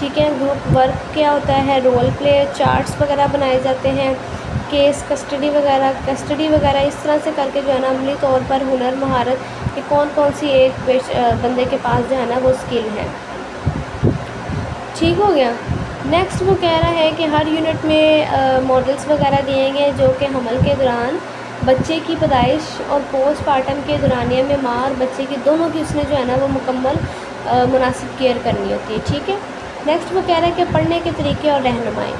ٹھیک ہے، group work کیا ہوتا ہے، رول پلے، چارٹس وغیرہ بنائے جاتے ہیں، کیس کسٹڈی وغیرہ اس طرح سے کر کے جو ہے نا عملی طور پر ہنر مہارت کہ کون کون سی ایک بندے کے پاس جو ہے نا وہ اسکل ہے۔ ٹھیک ہو گیا۔ نیکسٹ وہ کہہ رہا ہے کہ ہر یونٹ میں ماڈلس وغیرہ دیے گئے جو کہ حمل کے دوران، بچے کی پیدائش اور پوسٹ پارٹم کے دورانیے میں ماں اور بچے کی دونوں کی اس نے جو ہے نا وہ مکمل مناسب کیئر کرنی ہوتی ہے۔ ٹھیک ہے۔ نیکسٹ وہ کہہ رہا ہے کہ پڑھنے کے طریقے اور رہنمائی،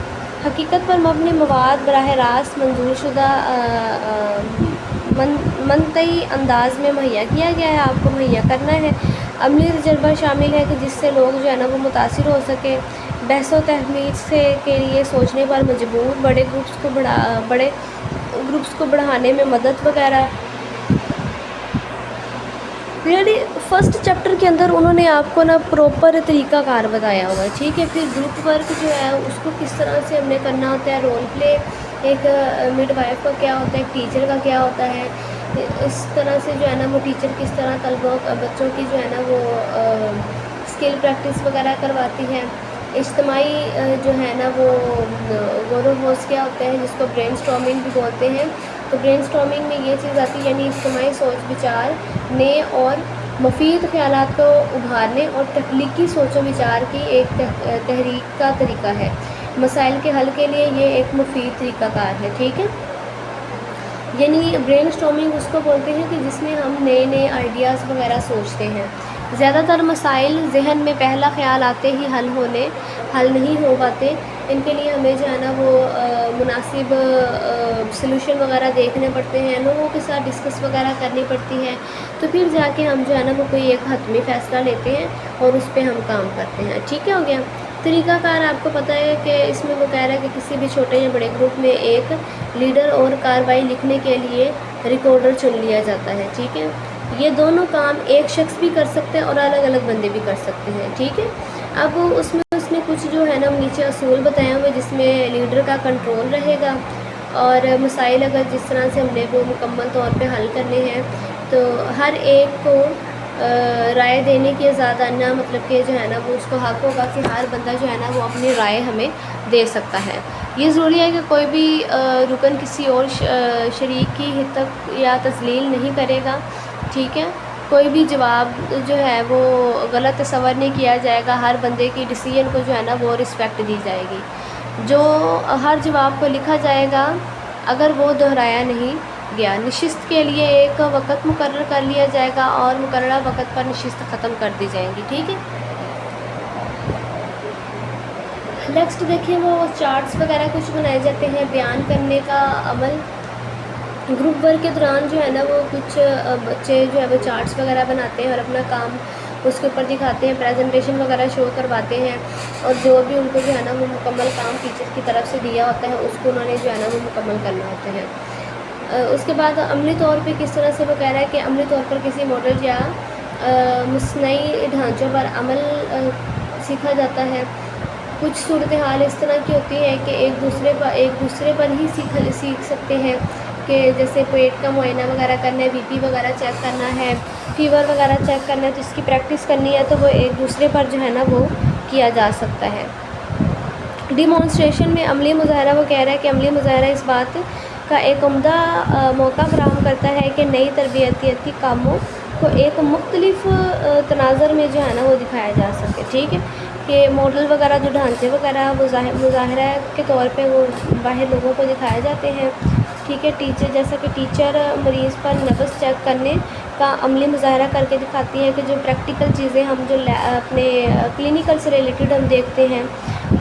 حقیقت پر مبنی مواد براہ راست منظور شدہ منطقی انداز میں مہیا کیا گیا ہے، آپ کو مہیا کرنا ہے۔ عملی تجربہ شامل ہے کہ جس سے لوگ جو ہے نا وہ متاثر ہو سکے، بحث و تحمیل سے کے لیے سوچنے پر مجبور، بڑے گروپس کو بڑھانے میں مدد وغیرہ۔ یعنی فرسٹ چیپٹر کے اندر انہوں نے آپ کو نا پراپر طریقہ کار بتایا ہوا ہے۔ ٹھیک ہے۔ پھر گروپ ورک جو ہے اس کو کس طرح سے ہم نے کرنا ہوتا ہے، رول پلے ایک مڈ وائف کا کیا ہوتا ہے، ایک ٹیچر کا کیا ہوتا ہے، اس طرح سے جو ہے نا وہ ٹیچر کس طرح طلبہ بچوں کی جو ہے نا وہ اسکل پریکٹس وغیرہ کرواتی ہے۔ اجتماعی جو ہے نا وہ غور و خوض کیا ہوتا ہے جس کو برین اسٹارمنگ بھی بولتے ہیں۔ تو برین اسٹارمنگ میں یہ چیز آتی ہے یعنی اجتماعی سوچ بچار نئے اور مفید خیالات کو ابھارنے اور تخلیقی سوچ و بچار کی ایک تحریک کا طریقہ ہے۔ مسائل کے حل کے لیے یہ ایک مفید طریقہ کار ہے۔ ٹھیک ہے۔ یعنی برین اسٹارمنگ اس کو بولتے ہیں کہ جس میں ہم نئے آئیڈیاز وغیرہ سوچتے ہیں۔ زیادہ تر مسائل ذہن میں پہلا خیال آتے ہی حل نہیں ہو پاتے، ان کے لیے ہمیں جو ہے نا وہ مناسب سلوشن وغیرہ دیکھنے پڑتے ہیں، لوگوں کے ساتھ ڈسکس وغیرہ کرنی پڑتی ہے، تو پھر جا کے ہم جو ہے نا وہ کوئی ایک حتمی فیصلہ لیتے ہیں اور اس پہ ہم کام کرتے ہیں۔ ٹھیک ہے، ہو گیا۔ طریقہ کار آپ کو پتہ ہے کہ اس میں وہ کہہ رہا ہے کہ کسی بھی چھوٹے یا بڑے گروپ میں ایک لیڈر اور کارروائی لکھنے کے لیے ریکارڈر چن لیا جاتا ہے۔ ٹھیک ہے۔ یہ دونوں کام ایک شخص بھی کر سکتے ہیں اور الگ الگ بندے بھی کر سکتے ہیں۔ ٹھیک ہے۔ اب اس نے کچھ جو ہے نا نیچے اصول بتائے ہوئے جس میں لیڈر کا کنٹرول رہے گا، اور مسائل اگر جس طرح سے ہم نے وہ مکمل طور پہ حل کرنے ہیں تو ہر ایک کو رائے دینے کی آزادانہ مطلب کہ جو ہے نا وہ اس کو حق ہوگا کہ ہر بندہ جو ہے نا وہ اپنی رائے ہمیں دے سکتا ہے۔ یہ ضروری ہے کہ کوئی بھی رکن کسی اور شریک کی حتک یا تذلیل نہیں کرے گا۔ ٹھیک ہے۔ کوئی بھی جواب جو ہے وہ غلط تصور نہیں کیا جائے گا، ہر بندے کی ڈیسیژن کو جو ہے نا وہ رسپیکٹ دی جائے گی۔ جو ہر جواب کو لکھا جائے گا اگر وہ دہرایا نہیں گیا، نشست کے لیے ایک وقت مقرر کر لیا جائے گا اور مقررہ وقت پر نشست ختم کر دی جائیں گی۔ ٹھیک ہے۔ نیکسٹ دیکھیں وہ چارٹس وغیرہ کچھ بنائے جاتے ہیں، بیان کرنے کا عمل۔ گروپ ورک کے دوران جو ہے نا وہ کچھ بچے جو ہے وہ چارٹس وغیرہ بناتے ہیں اور اپنا کام اس کے اوپر دکھاتے ہیں، پریزنٹیشن وغیرہ شو کرواتے ہیں، اور جو بھی ان کو جو ہے نا وہ مکمل کام ٹیچر کی طرف سے دیا ہوتا ہے اس کو انہوں نے جو ہے نا وہ مکمل کرنا ہوتا ہے۔ اس کے بعد عملی طور پہ کس طرح سے وہ کہہ رہا ہے کہ عملی طور پر کسی ماڈل یا مصنوعی ڈھانچوں پر عمل سیکھا جاتا ہے۔ کچھ صورتحال اس طرح کی ہوتی ہے کہ ایک دوسرے پر ہی سیکھ سکتے ہیں، کہ جیسے پیٹ کا معائنہ وغیرہ کرنا ہے، بی پی وغیرہ چیک کرنا ہے، فیور وغیرہ چیک کرنا ہے، تو اس کی پریکٹس کرنی ہے تو وہ ایک دوسرے پر جو ہے نا وہ کیا جا سکتا ہے۔ ڈیمانسٹریشن میں عملی مظاہرہ وہ کہہ رہا ہے کہ عملی مظاہرہ اس بات کا ایک عمدہ موقع فراہم کرتا ہے کہ نئی تربیتی کاموں کو ایک مختلف تناظر میں جو ہے نا وہ دکھایا جا سکے۔ ٹھیک ہے۔ کہ ماڈل وغیرہ جو ڈھانچے وغیرہ وہ مظاہرہ کے طور پہ وہ باہر لوگوں کو دکھائے جاتے ہیں۔ ٹھیک ہے۔ ٹیچر جیسا کہ ٹیچر مریض پر نبض چیک کرنے کا عملی مظاہرہ کر کے دکھاتی ہیں کہ جو پریکٹیکل چیزیں ہم جو اپنے کلینیکل سے ریلیٹڈ ہم دیکھتے ہیں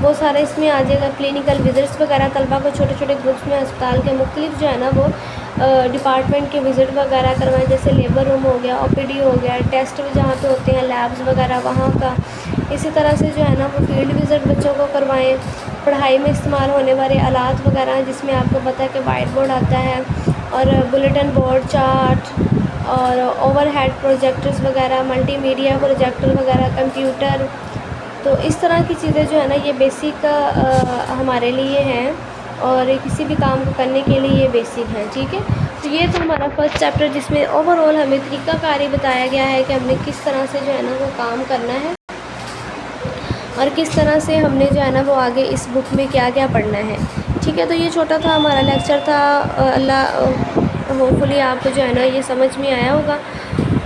وہ سارا اس میں آ جائے گا۔ کلینیکل وزٹس وغیرہ طلبہ کو چھوٹے چھوٹے گروپس میں ہسپتال کے مختلف جو ہے نا وہ ڈپارٹمنٹ کے وزٹ وغیرہ کروائیں، جیسے لیبر روم ہو گیا، او پی ڈی ہو گیا، ٹیسٹ جہاں پہ ہوتے ہیں، لیبز وغیرہ وہاں کا۔ اسی طرح سے جو ہے نا وہ فیلڈ وزٹ بچوں کو کروائیں۔ پڑھائی میں استعمال ہونے والے آلات وغیرہ جس میں آپ کو پتہ ہے کہ وائٹ بورڈ آتا ہے اور بلیٹن بورڈ، چارٹ اور اوور ہیڈ پروجیکٹرز وغیرہ، ملٹی میڈیا پروجیکٹر وغیرہ، کمپیوٹر، تو اس طرح کی چیزیں جو ہے نا یہ بیسک ہمارے لیے ہیں اور کسی بھی کام کو کرنے کے لیے یہ بیسک ہیں۔ ٹھیک ہے۔ تو یہ تو ہمارا فرسٹ چیپٹر جس میں اوور آل ہمیں طریقہ کاری بتایا گیا ہے کہ ہم نے کس طرح سے جو ہے نا وہ کام کرنا ہے۔ اور کس طرح سے ہم نے جو ہے نا وہ آگے اس بک میں کیا کیا پڑھنا ہے. ٹھیک ہے، تو یہ چھوٹا تھا ہمارا لیکچر تھا. اللہ ہوپ فلی آپ کو جو ہے نا یہ سمجھ میں آیا ہوگا.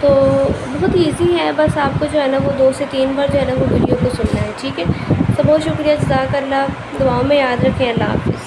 تو بہت ایزی ہے، بس آپ کو جو ہے نا وہ 2 سے 3 بار جو ہے نا وہ ویڈیو کو سننا ہے. ٹھیک ہے، تو بہت شکریہ، جزاک اللہ. دعاؤں میں یاد رکھیں. اللہ حافظ.